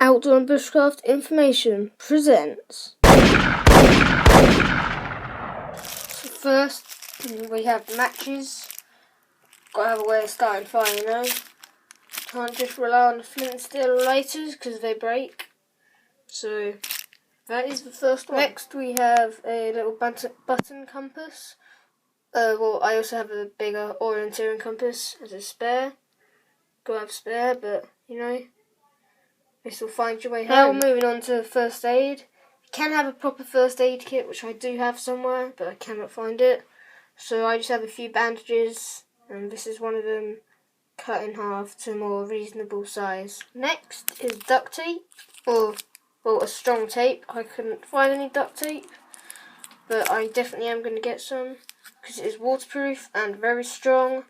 Outdoor and Bushcraft Information presents. So first, we have matches. Gotta have a way of starting fire, you know. Can't just rely on the flint and steel lighters because they break. So that is the first one. Next we have a little button compass. Well, I also have a bigger orienteering compass as a spare. Gotta have a spare, but you know, this will find your way home. Now we're moving on to first aid. You can have a proper first aid kit, which I do have somewhere, but I cannot find it. So I just have a few bandages, and this is one of them, cut in half to a more reasonable size. Next is duct tape, or a strong tape. I couldn't find any duct tape, but I definitely am going to get some because it is waterproof and very strong,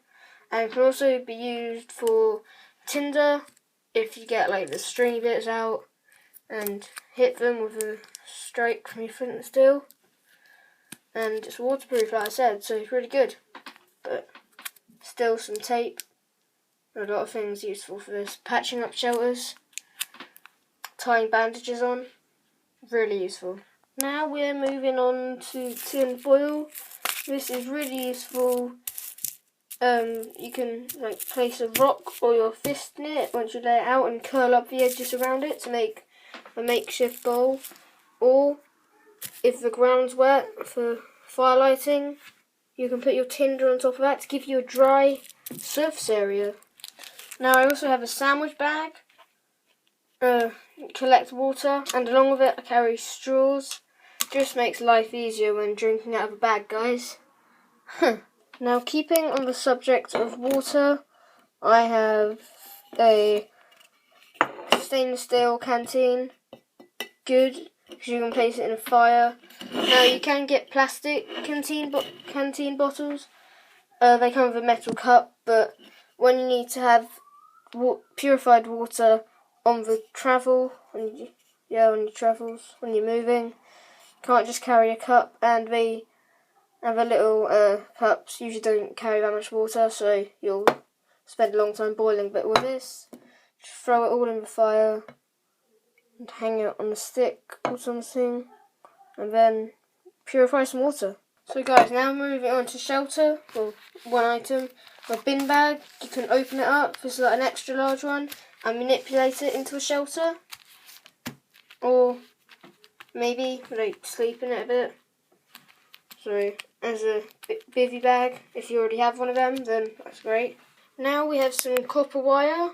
and can also be used for tinder if you get like the stringy bits out and hit them with a strike from your flint and steel. And it's waterproof, like I said, so it's really good. But still, some tape. A lot of things useful for this. Patching up shelters, tying bandages on, really useful. Now we're moving on to tin foil. This is really useful. You can like place a rock or your fist in it once you lay it out and curl up the edges around it to make a makeshift bowl. Or if the ground's wet for fire lighting, you can put your tinder on top of that to give you a dry surface area. Now I also have a sandwich bag, collect water, and along with it I carry straws. Just makes life easier when drinking out of a bag, guys. Now, keeping on the subject of water, I have a stainless steel canteen. Good, because you can place it in a fire. Now, you can get plastic canteen bottles. They come with a metal cup, but when you need to have purified water on the travel, on your travels, when you're moving, you can't just carry a cup, and they have a little cups, usually don't carry that much water, so you'll spend a long time boiling. But with this, just throw it all in the fire and hang it on a stick or something, and then purify some water. So guys, now moving on to shelter, or one item, a bin bag. You can open it up, this is like an extra large one, and manipulate it into a shelter. Or maybe like sleep in it a bit. So as a bivvy bag, if you already have one of them, then that's great. Now we have some copper wire,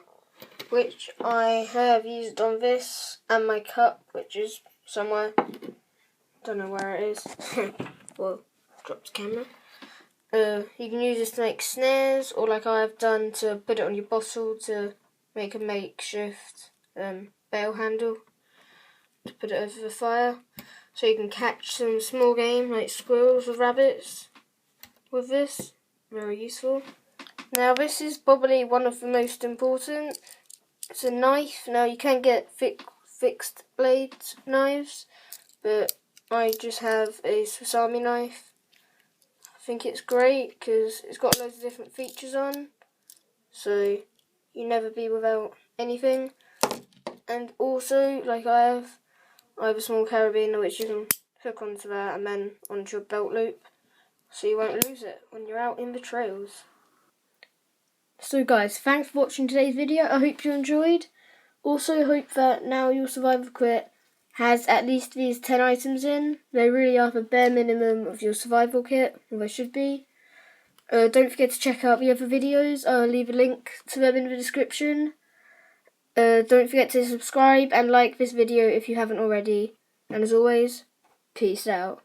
which I have used on this, and my cup, which is somewhere. Don't know where it is. Well, dropped the camera. You can use this to make snares, or like I've done to put it on your bottle to make a makeshift bail handle to put it over the fire. So you can catch some small game like squirrels or rabbits with this. Very useful. Now this is probably one of the most important. It's a knife. Now you can get fixed blade knives, but I just have a Swiss Army knife. I think it's great because it's got loads of different features on, so you never be without anything. And also, like I have a small carabiner which you can hook onto that and then onto your belt loop, so you won't lose it when you're out in the trails. So guys, thanks for watching today's video. I hope you enjoyed. Also hope that now your survival kit has at least these 10 items in. They really are the bare minimum of your survival kit, or they should be. Don't forget to check out the other videos. I'll leave a link to them in the description. Don't forget to subscribe and like this video if you haven't already. And as always, peace out.